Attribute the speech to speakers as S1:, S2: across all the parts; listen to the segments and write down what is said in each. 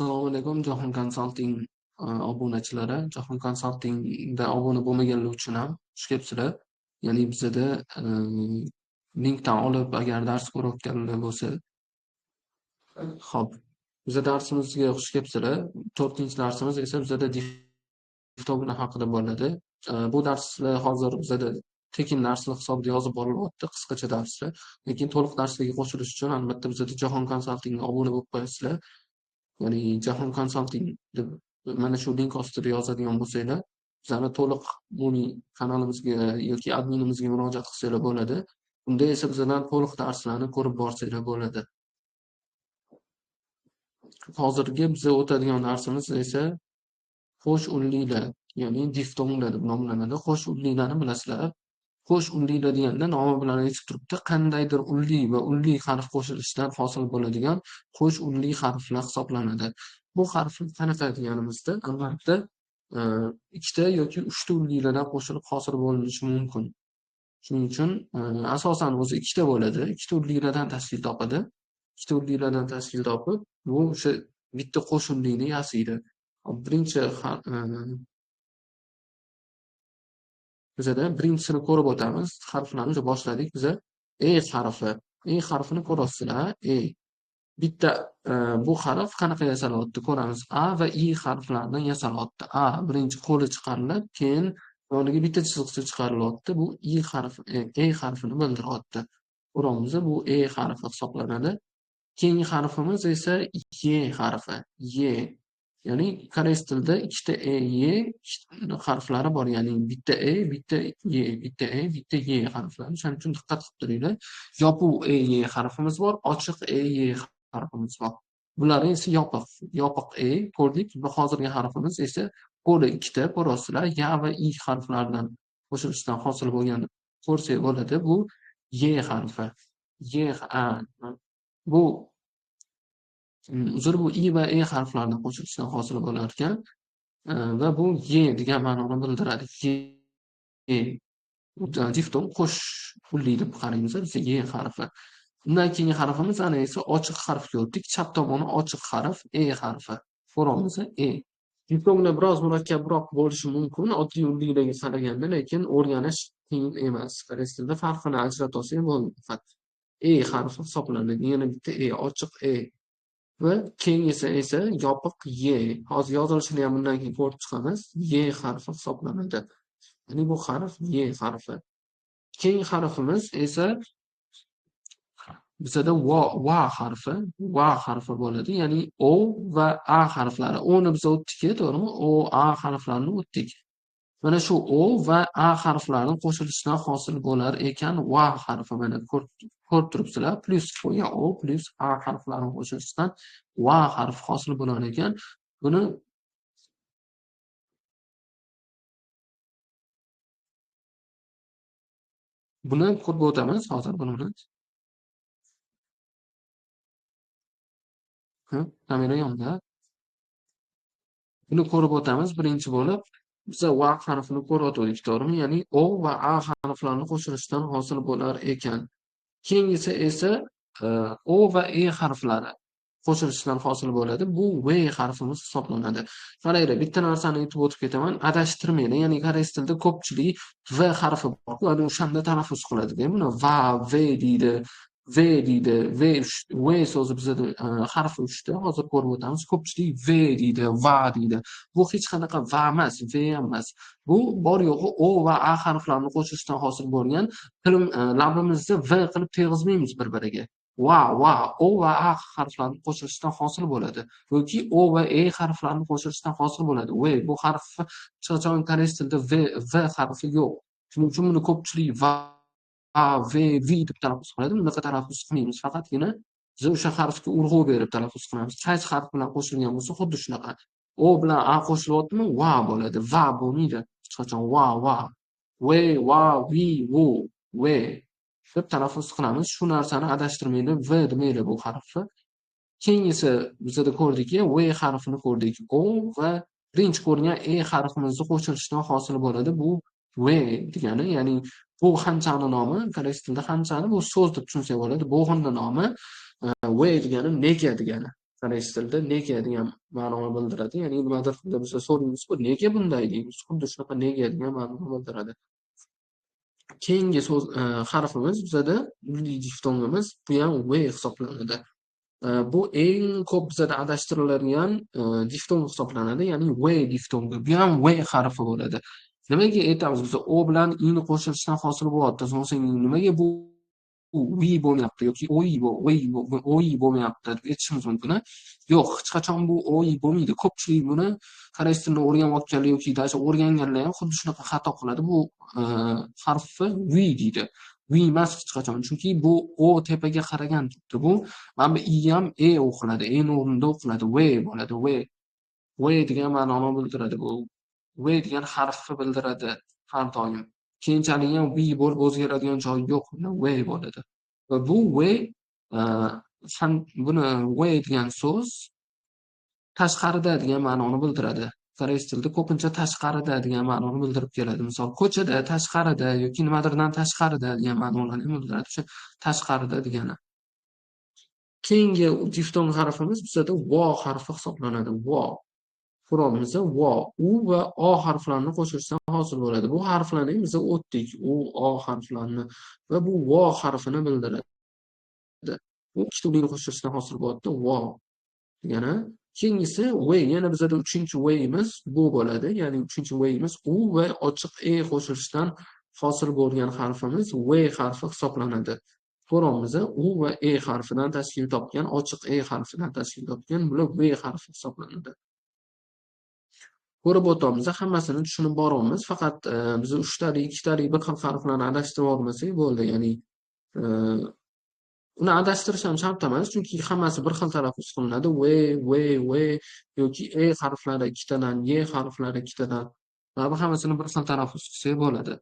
S1: Assalomu alaykum Jahon Consulting obunachilari. Jahon Consultingda obuna bo'lmaganlar uchun ham xush kelibsizlar. Ya'ni bizada linkdan olib agar dars ko'rayotganlar bo'lsa, xo'p, bizda darsimizga xush kelibsizlar. 4-darsimiz esa bizada diftogрафия haqida bo'ladi. Bu darslar hozir bizada tekin darslar hisobida yozib borilyapti, qisqacha darslar. Lekin to'liq darslarga qo'shilish uchun albatta bizada Jahon Consultingga obuna bo'lib qo'yasizlar. Ya'ni Jahon Consulting deb mana shu link ostida yozadigan bo'lsanglar, bizani to'liq umumiy kanalimizga yoki adminimizga murojaat qilsanglar bo'ladi. Unda esa bizdan to'liq darslarni ko'rib borsanglar bo'ladi. Hozirgi biz o'tadigan darsimiz esa qo'sh unlilar, ya'ni diftonglar deb nomlanadi. Qo'sh unlilarni bilasizlar. Qo'sh unlilar deganda nomi bilan aytib turibdi, qandaydir unli va unli harf qo'shilishidan hosil bo'ladigan qo'sh unli harflar hisoblanadi. Bu harflar qanaqa deganimizda, albatta ikkita yoki uchta unlilardan qo'shilib hosil bo'lishi mumkin. Shuning uchun asosan o'zi ikkita bo'ladi, ikkita unlilardan tashkil topadi. Ikkita unlilardan tashkil topib, bu o'sha bitta qo'sh unlini yasaydi. Birinchi bizada birinchisini ko'rib o'tamiz. Harflarni boshladik. Biza harfi. Harfini ko'rasizlar. Bitta bu harf qanaqa yasalyapti ko'ramiz. A va I harflaridan yasalyapti. A birinchi qo'li chiqarilib, keyin yoniga bitta chiziqcha chiqarilyapti. Bu I harfi, harfini bildiryapti. Ko'ramiz, bu harfi hisoblanadi. Keyingi harfimiz esa Y harfi. Y. Ya'ni koreys tilida ikkita Y harflari bor. Ya'ni bitta bitta Y, bitta bitta Y harflari. Shuning uchun diqqat qilib turinglar. Yopiq Y harfimiz bor, ochiq Y harfimiz bor. Bular esa yopiq ko'rdik. Va hozirgi harfimiz esa qo'li ikkita ko'rasizlar. Y va I harflaridan qo'shilishdan hosil bo'lgan ko'rsak bo'ladi. Bu Y harfi. Bu uzr, bu I va E harflaridan qo'shilishdan hosil bo'lar ekan va bu Y degan ma'noni bildiradi. Diftong qo'sh unli deb qaraymiz, biz Y harfi. Undan keyingi harfimiz ana esa ochiq harf ko'rdik. Chap tomoni ochiq harf harfi. Ko'ramiz, Diftonglar biroz murakkabroq bo'lishi mumkin oddiy unlilarga qaraganda, lekin o'rganish qiyin emas. Koreys tilida farqini ajrata olsak bo'ldi faqat. Harfi hisoblanadi. Yana bitta ochiq va keyingisi esa yopiq Y. Hozir yozilishini ham bundan keyin ko'rib chiqamiz. Y harfi hisoblanadi. Ya'ni bu harf Y harfi. Keyingi harfimiz esa bizada va harfi bo'ladi. Ya'ni O va A harflari. O'ni biz o'tdik, to'g'rimi? O, A harflarini o'tdik. Mana shu O va A harflarining qo'shilishidan hosil bo'lar ekan va harfi. Mana ko'rib turibsizlar. Plus qo'ygan O plus A harflarining qo'shilishidan va harfi hosil bo'lar ekan. Buni ko'rib o'tamiz hozir buni. Kamera yonda. Buni ko'rib o'tamiz birinchi bo'lib. Biz va harfini ko'rayotgandik, to'g'rimi? Ya'ni O va A harflarini qo'shilishidan hosil bo'lar ekan. Keyingisi esa O va E harflari qo'shilishidan hosil bo'ladi. Bu V harfimiz hisoblanadi. Qaranglar, bitta narsani aytib o'tib ketaman, adashtirmaydi. Ya'ni koreys tilida ko'pchilik V harfi bor. Ularni o'shanda talaffuz qiladi. Buni va, V deydi. V deydi. V so'zi bizda harfi 3 ta. Hozir ko'rib o'tamiz. Ko'pchilik V deydi, va deydi. Bu hech qanaqa va emas, V emas. Bu bor yo'g'i O va A harflarini qo'shishdan hosil bo'lgan labimizda V qilib teg'izmaymiz bir-biriga. Va, O va A harflarini qo'shishdan hosil bo'ladi. Yoki O va E harflarini qo'shishdan hosil bo'ladi. Bu harf qachon koreys tilida V harfi yo'q. Shuning uchun buni ko'pchilik va V deb talaffuz qiladi. Bunaqa talaffuz qilmaymiz. Faqatgina biz o'sha harfga urg'u berib talaffuz qilamiz. Qaysi harf bilan qo'shilgan bo'lsa, xuddi shunaqa. O bilan A qo'shilyaptimi? Va bo'ladi. Va bo'lmaydi. Hech qachon va. Va, vi, vu, ve deb talaffuz qilamiz. Shu narsani adashtirmaydi. V demaydi bu harfni. Keyingisi bizda ko'rdikki, V harfini ko'rdik. O va birinchi ko'rgan harfimizni qo'shilishdan hosil bo'ladi. Bu V degani, ya'ni bu hanchani nomi, koreys tilida hanchani bu so'z deb tushunsak bo'ladi. Bo'g'inning nomi V degani nega degani. koreys tilida nega degan ma'noni bildiradi. Ya'ni nimadir biz so'raymiz-ku, nega bunday deymiz. Xuddi shunaqa nega degan ma'noni bildiradi. Keyingi so'z harfimiz bizada milliy diftongimiz, bu ham v hisoblanadi. Bu eng ko'p bizada adashtiriladigan diftong hisoblanadi, ya'ni v diftongi. Bu ham v harfi bo'ladi. Nimaga aytamiz biz o bilan i ni qo'shilishdan hosil bo'lyapti? Nimaga bu wi bo'lmayapti yoki oi bo'lmayapti deb aytishimiz mumkin. Yo'q, hech qachon bu oi bo'lmaydi. Ko'pchilik buni koreys tilini o'rganayotganlar yoki даже o'rganganlar ham xuddi shunaqa xato qiladi. Bu harfni wi deydi. Wi emas hech qachon, chunki bu o tepaga qaragan turibdi. Bu mana bu i ham e o'qiladi, e ni o'rnida o'qiladi, v bo'ladi, v degan ma'noni bildiradi bu. V degan harfni bildiradi har doim. Keyinchalik ham v bo'lib o'zgaradigan joyi yo'q, v bo'ladi. Va bu v buni v degan so'z tashqarida degan ma'noni bildiradi. Koreys tilida ko'pincha tashqarida degan ma'noni bildirib keladi. Misol ko'chada, tashqarida yoki nimadirdan tashqarida degan ma'nolarni bildiradi. O'sha tashqarida degani. Keyingi diftong harfimiz bizada vo harfi hisoblanadi. Vo. Qur'onimizda vo, u va o harflarini qo'shilishdan hosil bo'ladi. Bu harflarni biz o'tdik, u, o harflarini va bu vo harfini bildiradi. Bu ikkita uning qo'shilishdan hosil bo'lyapti, vo degani. Keyingisi v, yana bizada 3-v'imiz bu bo'ladi. Ya'ni 3-v'imiz u va ochiq e qo'shilishidan hosil bo'lgan harfimiz v harfi hisoblanadi. Qur'onimizda u va e harfidan tashkil topgan, ochiq e harfidan tashkil topgan, bular v harfi hisoblanadi. Ko'rib o'tamiz, hammasini tushunib boramiz. Faqat biz 3 talik, 2 talik bir xil harflarni adashtirib olmasak bo'ldi. Ya'ni uni adashtirish ham shart emas, chunki hammasi bir xil talaffuz qilinadi. V yoki e harflari ikkitadan, y harflari ikkitadan. Va hammasini bir xil talaffuz qilsak bo'ladi.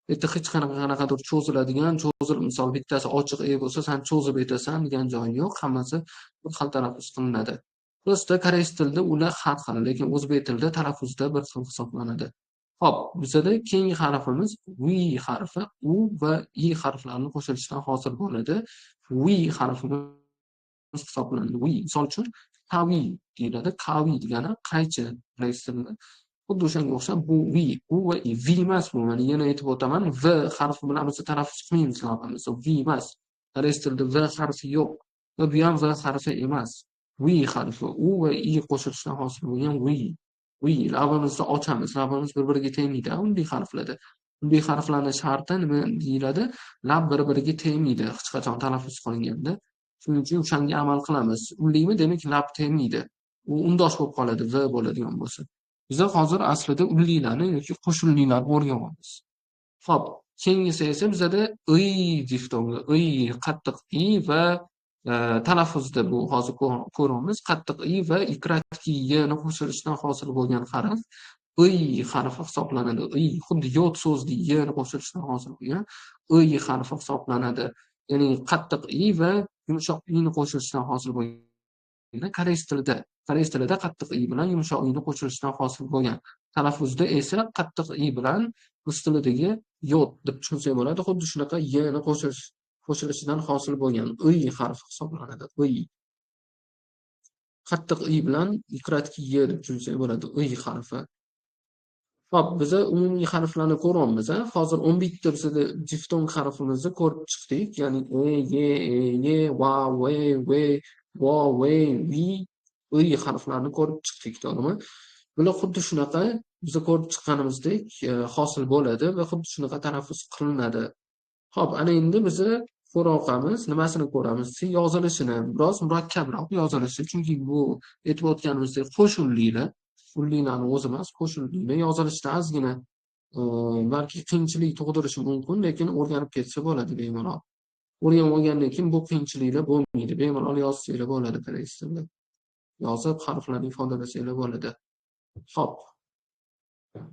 S1: Bitta hech qanaqadir cho'ziladigan, misol bittasi ochiq e bo'lsa, sen cho'zib aytasan degan joyi yo'q. Hammasi bir xil talaffuz qilinadi. Rusda, koreys tilida ular har xil, lekin o'zbek tilida talaffuzda bir xil hisoblanadi. Xo'p, bizada keyingi harfimiz wi harfi, u va i harflarini qo'shilishidan hosil bo'ladi. Wi harfimiz hisoblanadi. Wi, misol uchun kavi deyiladi. Kavi degani qaychi koreys tilida. Xuddi o'shanga o'xshab bu wi, u va i. Vi emas bu. Mana yana aytib o'taman, v harfi bilan biz talaffuz qilmaymiz lafimiz. Vi emas. Koreys tilida v harfi yo'q. Va bu ham v harfi emas. Wi harfi, u va i qo'shilishdan hosil bo'lgan wi. Labimizni ochamiz, labimiz bir-biriga tegmaydi. Unday harflarda. Unday harflarning sharti nima deyiladi? Lab bir-biriga tegmaydi hech qachon talaffuz qilinganda. Shuning uchun o'shanga amal qilamiz. Undaymi, demak lab tegmaydi. U undosh bo'lib qoladi, v bo'ladigan bo'lsa. Biz hozir aslida ullilarni yoki qo'shimlilarni o'rganamiz. Xo'p, keyingisi esa bizada i diftongi, i qattiq i va talaffuzda bu hozir ko'ramiz. Qattiq i va ikratki y ni qo'shilishdan hosil bo'lgan harf i harfi hisoblanadi. I xuddi yod so'zli y ni qo'shilishdan hosil bo'lgan i harfi hisoblanadi. Ya'ni qattiq i va yumshoq i ni qo'shilishdan hosil bo'lgan. Koreys tilida qattiq i bilan yumshoq i ni qo'shilishdan hosil bo'lgan. Talaffuzda esa qattiq i bilan rus tilidagi yod deb tushunsak bo'ladi. Xuddi shunaqa y ni qo'shilishidan hosil bo'lgan i harfi hisoblanadi. I. Qattiq i bilan ikratki y deb tushunsak bo'ladi. I harfi. Xo'p, biz umumiy harflarni ko'ramiz. Hozir 11 ta bizda diftong harfimizni ko'rib chiqdik. Ya'ni y, va, v, vo, vi, i harflarini ko'rib chiqdik, to'g'rimi? Bular xuddi shunaqa biz ko'rib chiqqanimizdek hosil bo'ladi va xuddi shunaqa talaffuz qilinadi. Xo'p, ana endi biz ko'ramiz, nimasini ko'ramiz? Yozilishini, biroz murakkabroq yozilishi, chunki bu aytib o'tganimizdek qo'shimlilar, ullilarni o'zi emas, qo'shimlilar yozilishda ozgina balki qiyinchilik tug'dirishi mumkin, lekin o'rganib ketsa bo'ladi bemalol. O'rganib olgandan keyin bu qiyinchiliklar bo'lmaydi, bemalol yozsanglar bo'ladi koreys tilida. Yozib harflarni ifodalasanglar bo'ladi. Xo'p.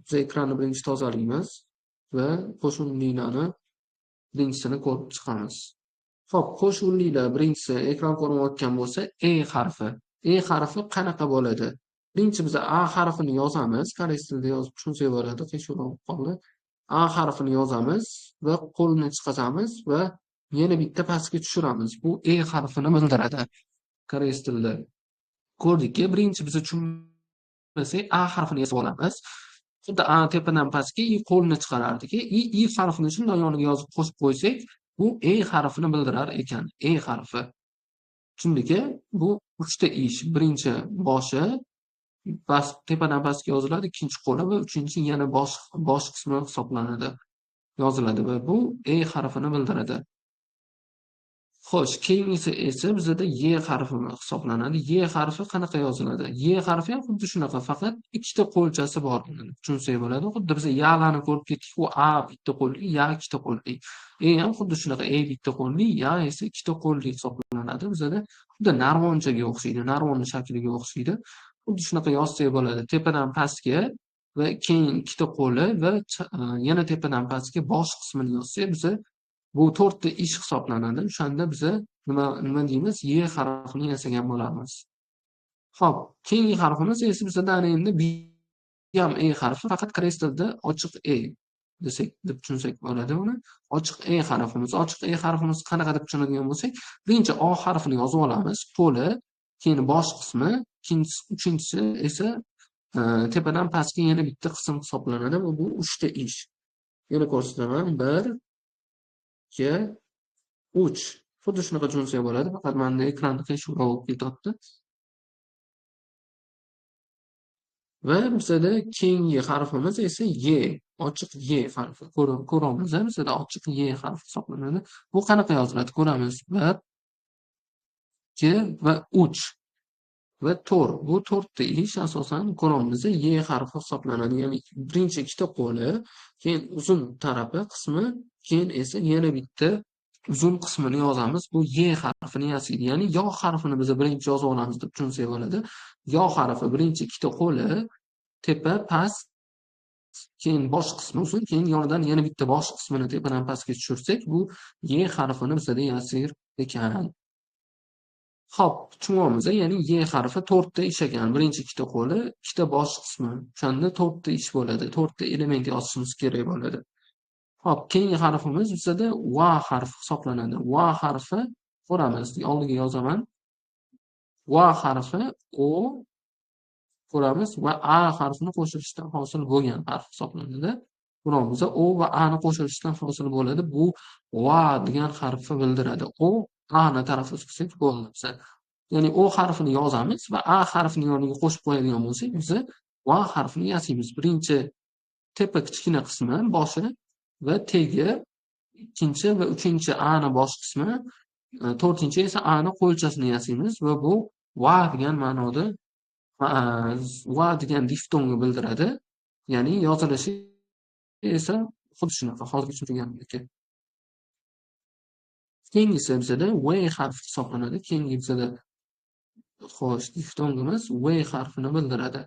S1: Biz ekranni birinchi tozalaymiz va qo'shimlilarni birinchisini ko'rib chiqamiz. Xo'p, qo'shimlilar birinchisi ekran ko'rinayotgan bo'lsa, e harfi. E harfi qanaqa bo'ladi? Birinchi biz a harfini yozamiz, koreys tilida yozib tushunsak bo'ladi, qiyshiqroq qoldi. A harfini yozamiz va qo'lni chiqazamiz va yana bitta pastga tushiramiz. Bu e harfini bildiradi koreys tilida. Ko'rdikki, birinchi biz tushunmasak A harfini yasab olamiz. Xuddi A tepadan pastga I qo'lni chiqarardiki, I harfini shunday yoniga yozib qo'shib qo'ysak, bu E harfini bildirar ekan. E harfi. Tushundikki, bu 3 ta ish. Birinchi boshi tepadan pastga yoziladi, ikkinchi qo'li va uchinchi yana bosh qismi hisoblanadi. Yoziladi va bu E harfini bildiradi. Xo'sh, keyingisi esa bizada Y harfi hisoblanadi. Y harfi qanaqa yoziladi? Y harfi ham xuddi shunaqa, faqat ikkita qo'lchasi bor uni tushunsak bo'ladi. Xuddi biz Ya'larni ko'rib ketdik, u A bitta qo'lli, Ya ikkita qo'lli. E ham xuddi shunaqa, E bitta qo'lli, Ya esa ikkita qo'lli hisoblanadi. Bizada xuddi narvonchaga o'xshaydi, narvonning shakliga o'xshaydi. Xuddi shunaqa yozsak bo'ladi. Tepadan pastga va keyin ikkita qo'li va yana tepadan pastga bosh qismini yozsak, biza bu 4 ta ish hisoblanadi. O'shanda biza nima deymiz? Y harfini yasagan bo'lamiz. Xo'p, keyingi harfimiz esa bizada ana endi bu ham E harfi, faqat koreys tilida ochiq E desak, deb tushunsak bo'ladi uni. Ochiq E harfimiz. Ochiq E harfimiz qanaqa deb tushunadigan bo'lsak, birinchi O harfini yozib olamiz, qo'li, keyin bosh qismi, uchinchisi esa tepadan pastga yana bitta qism hisoblanadi va bu 3 ta ish. Yana ko'rsataman. 1 2 3. Xuddi shunaqa tushunsak bo'ladi, faqat menda ekranda qiyshuvroq bo'lib ketyapti. Va bizada keyingi harfimiz esa Y, ochiq Y harfi. Ko'ramiz, bizada ochiq Y harfi hisoblanadi. Bu qanaqa yoziladi? Ko'ramiz. 1 2 va 3 va 4. Bu 4 ta ish asosan ko'ramiz, Y harfi hisoblanadi. Ya'ni birinchi ikkita qo'li, keyin uzun tarafi qismi, keyin esa yana bitta uzun qismini yozamiz. Bu Y harfini yasaydi. Ya'ni Yo harfini biz birinchi yozib olamiz deb tushunsak bo'ladi. Yo harfi birinchi ikkita qo'li, tepa, past, keyin bosh qismi uzun, keyin yonidan yana bitta bosh qismini tepadan pastga tushirsak, bu Y harfini bizada yasir ekan. Xo'p, tushunamiz, ya'ni Y harfi 4 ta ish ekan. Birinchi ikkita qo'li, ikkita bosh qismi. O'shanda 4 ta ish bo'ladi. 4 ta element yozishimiz kerak bo'ladi. Xo'p, keyingi harfimiz bizada Va harfi hisoblanadi. Va harfi ko'ramiz. Oldiga yozaman. Va harfi O ko'ramiz va A harfini qo'shilishdan hosil bo'lgan harf hisoblanadi. Ko'ramiz, O va A ni qo'shilishdan hosil bo'ladi. Bu Va degan harfni bildiradi. O A ni tarafiga chiqsak bo'ladi. Ya'ni O harfini yozamiz va A harfini yoniga qo'shib qo'yadigan bo'lsak, biz Va harfini yasaymiz. Birinchi tepa kichkina qismi, boshi va tegi, ikkinchi va uchinchi A ni bosh qismi, to'rtinchi esa A ni qo'lchasini yasaymiz va bu Va degan ma'noda Va degan diftonga bildiradi. Ya'ni yozilishi esa xuddi shunaqa hozir tushuntirganimdek. Keyingisi bizada V harfi hisoblanadi. Keyingi bizada xo'sh, diftongimiz V harfini bildiradi.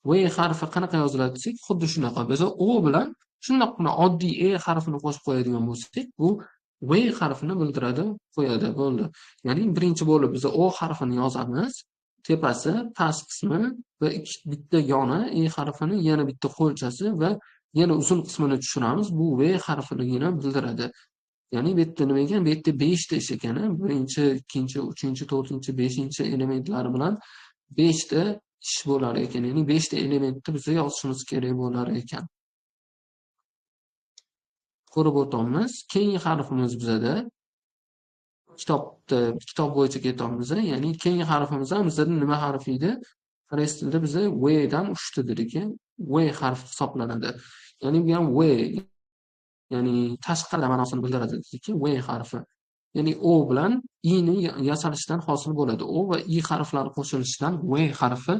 S1: V harfi qanaqa yoziladi desak, xuddi shunaqa. Biz O bilan shundoqqina oddiy E harfini qo'shib qo'yadigan bo'lsak, bu V harfini bildiradi, qo'yadi, bo'ldi. Ya'ni birinchi bo'lib biz O harfini yozamiz, tepasi, past qismi va bitta yoni E harfini, yana bitta qo'lchasi va yana uzun qismini tushiramiz. Bu V harfinigina bildiradi. Ya'ni bu yerda nima ekan? Bu yerda 5 ta ish ekan. Birinchi, ikkinchi, uchinchi, to'rtinchi, beshinchi elementlari bilan 5 ta ish bo'lar ekan. Ya'ni 5 ta elementni biz yozishimiz kerak bo'lar ekan. Ko'rib o'tamiz. Keyingi harfimiz bizada kitob bo'yicha ketamiz. Ya'ni keyingi harfimiz ham bizada nima harfi edi? Koreys tilida biz V dan 3 ta dedik. V harfi hisoblanadi. Ya'ni bu ham V, ya'ni tashqi ma'nosini bildiradi dedikki, V harfi. Ya'ni O bilan I ni yasalishdan hosil bo'ladi. O va I harflari qo'shilishidan V harfi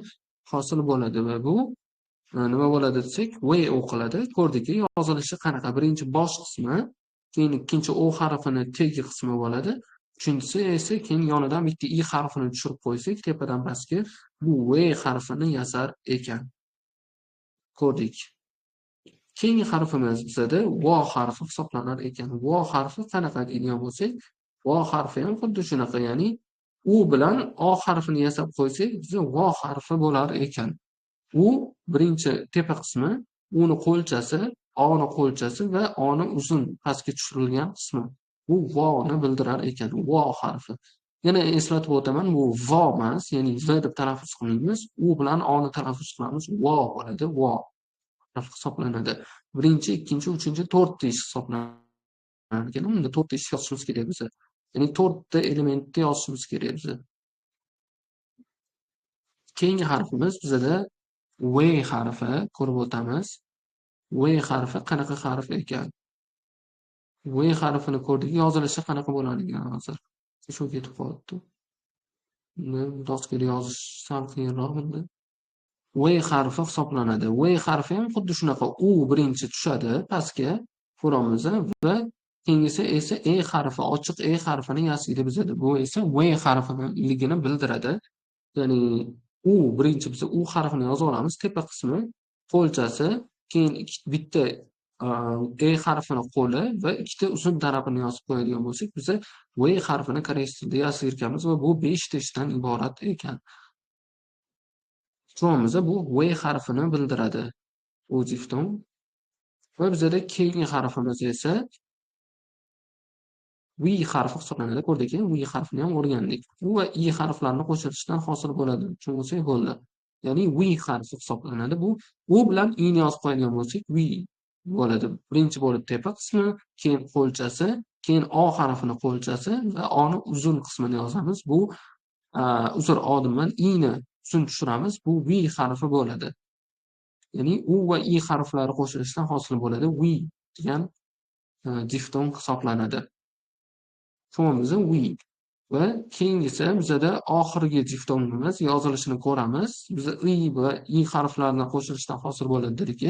S1: hosil bo'ladi va bu nima bo'ladi desak, V o'qiladi. Ko'rdikki, yozilishi qanaqa? Birinchi bosh qismi, keyin ikkinchi O harfini tegi qismi bo'ladi. Uchinchisi esa keyin yonidan bitta I harfini tushirib qo'ysak, tepadan pastga bu V harfini yasar ekan. Ko'rdik. Keyingi harfimiz bizada Vo harfi hisoblanar ekan. Vo harfi qanaqa deydigan bo'lsak, Vo harfi ham xuddi shunaqa, ya'ni U bilan O harfini yasab qo'ysak, bizda Vo harfi bo'lar ekan. U birinchi tepa qismi, U'ni qo'lchasi, O'ni qo'lchasi va O'ni uzun pastga tushirilgan qismi. Bu Vo'ni bildirar ekan, Vo harfi. Yana eslatib o'taman, bu vo emas, ya'ni v deb talaffuz qilmaymiz. U bilan oni talaffuz qilamiz. Vo bo'ladi, vo hisoblanadi. Birinchi, ikkinchi, uchinchi, to'rtta ish hisoblanadi. Unda to'rtta ish yozishimiz kerak biza. Ya'ni to'rtta elementni yozishimiz kerak biza. Keyingi harfimiz bizada v harfi ko'rib o'tamiz. V harfi qanaqa harf ekan? V harfini ko'rdik. Yozilishi qanaqa bo'ladi ekan hozir? Shu ketib qolibdi. Doskaga yozish sal qiyinroq bunda. V harfi hisoblanadi. V harfi ham xuddi shunaqa u birinchi tushadi pastga ko'ramiz va keyingisi esa e harfi, ochiq e harfini yasaydi bizada. Bu esa v harfiligini bildiradi. Ya'ni u birinchi biz u harfini yozib olamiz, tepa qismi qo'lchasi, keyin bitta e harfini qo'li va ikkita uzun tarafini yozib qo'yadigan bo'lsak, biz v harfini koreys tilida yasayotganmiz va bu 5 ta ishdan iborat ekan. Tushunamiz, bu v harfini bildiradi. U difton. Va bizada keyingi harfimiz esa v harfi hisoblanadi. Ko'rdik-ku, v harfini ham o'rgandik. U va i harflarini qo'shilishdan hosil bo'ladi. Tushunsak bo'ldi. Ya'ni v harfi hisoblanadi. Bu u bilan i'ni yozib qo'yadigan bo'lsak, v bo'ladi. Birinchi bo'lib tepa qismi, keyin qo'lchasi, keyin o harfini qo'lchasi va oni uzun qismini yozamiz. Bu uzr odim bilan i'ni uzun tushiramiz. Bu v harfi bo'ladi. Ya'ni u va i harflari qo'shilishdan hosil bo'ladi. V degan diftong hisoblanadi. Tushunamiz, v. Va keyingisi bizada oxirgi diftongimiz yozilishini ko'ramiz. Biz i va i harflarini qo'shilishdan hosil bo'ladi dedik.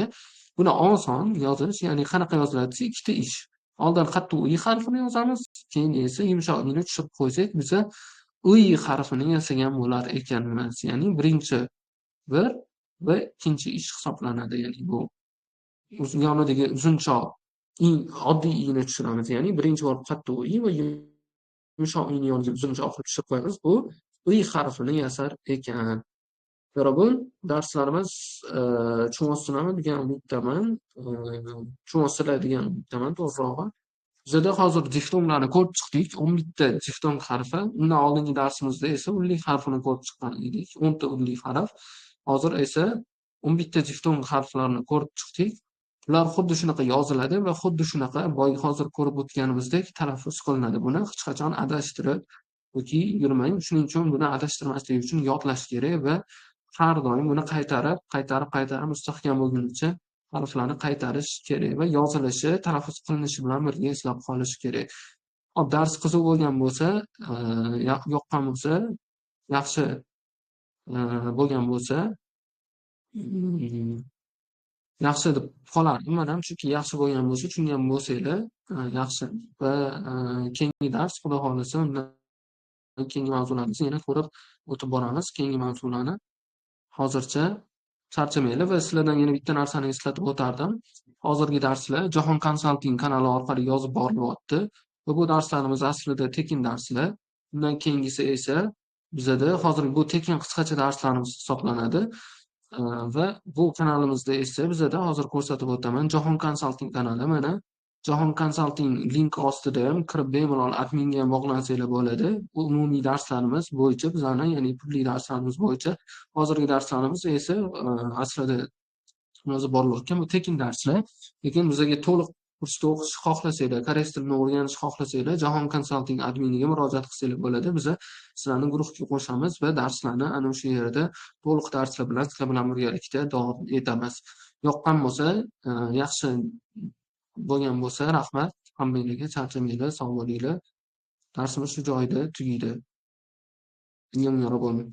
S1: Buni oson yozish, ya'ni qanaqa yoziladi desa, ikkita ish. Oldin qattiq i harfini yozamiz, keyin esa yumshoq i'ni tushirib qo'ysak, biza i harfini yasagan bo'lar ekanmiz. Ya'ni birinchi bir va ikkinchi ish hisoblanadi. Ya'ni bu yonidagi uzunchoq oddiy i'ni tushiramiz. Ya'ni birinchi bo'lib qattiq i va yumshoq i'ni yoniga uzunchoq qilib tushirib qo'yamiz. Bu i harfini yasar ekan. Yarabul, darslarimiz tushunasizlarmi degan umiddaman. Tushunasizlar degan umiddaman to'g'rirog'i. Bizada hozir diftonglarni ko'rib chiqdik. 11 ta diftong harfi. Undan oldingi darsimizda esa unlik harfini ko'rib chiqqan edik. 10 ta unlik harf. Hozir esa 11 ta diftong harflarini ko'rib chiqdik. Ular xuddi shunaqa yoziladi va xuddi shunaqa boy hozir ko'rib o'tganimizdek talaffuz qilinadi. Buni hech qachon adashtirib yoki yurmang. Shuning uchun buni adashtirmaslik uchun yodlash kerak va har doim buni qaytarib mustahkam bo'lgunicha harflarni qaytarish kerak va yozilishi, talaffuz qilinishi bilan birga eslab qolish kerak. Dars qiziq bo'lgan bo'lsa, yoqqan bo'lsa, yaxshi bo'lgan bo'lsa, yaxshi deb qolardim men ham, chunki yaxshi bo'lgan bo'lsa, tushungan bo'lsanglar, yaxshi. Va keyingi dars xudo xolasa undan keyingi mavzularni yana ko'rib o'tib boramiz. Keyingi mavzularni hozircha charchamanglar va sizlardan yana bitta narsani eslatib o'tardim. Hozirgi darslar Jahon Consulting kanali orqali yozib borilyapti va bu darslarimiz aslida tekin darslar. Undan keyingisi esa bizada hozir bu tekin qisqacha darslarimiz hisoblanadi. Va bu kanalimizda esa bizada hozir ko'rsatib o'taman. Jahon Consulting kanali mana Jahon Consulting link ostida ham kirib bemalol adminga ham bog'lansanglar bo'ladi. Bu umumiy darslarimiz bo'yicha bizlarning, ya'ni pulli darslarimiz bo'yicha. Hozirgi darslarimiz esa aslida yozib borilayotgan bu tekin darslar. Lekin bizga to'liq kursda o'qishni xohlasanglar, koreys tilini o'rganishni xohlasanglar, Jahon Consulting adminiga murojaat qilsanglar bo'ladi. Biz sizlarni guruhga qo'shamiz va darslarni ana o'sha yerda to'liq darslar bilan sizlar bilan birgalikda davom etamiz. Yoqqan bo'lsa, yaxshi bo'lgan bo'lsa, rahmat. Hammanglarga charchamanglar, sog' bo'linglar. Darsimiz shu joyida tugaydi. Yomon bo'lmang.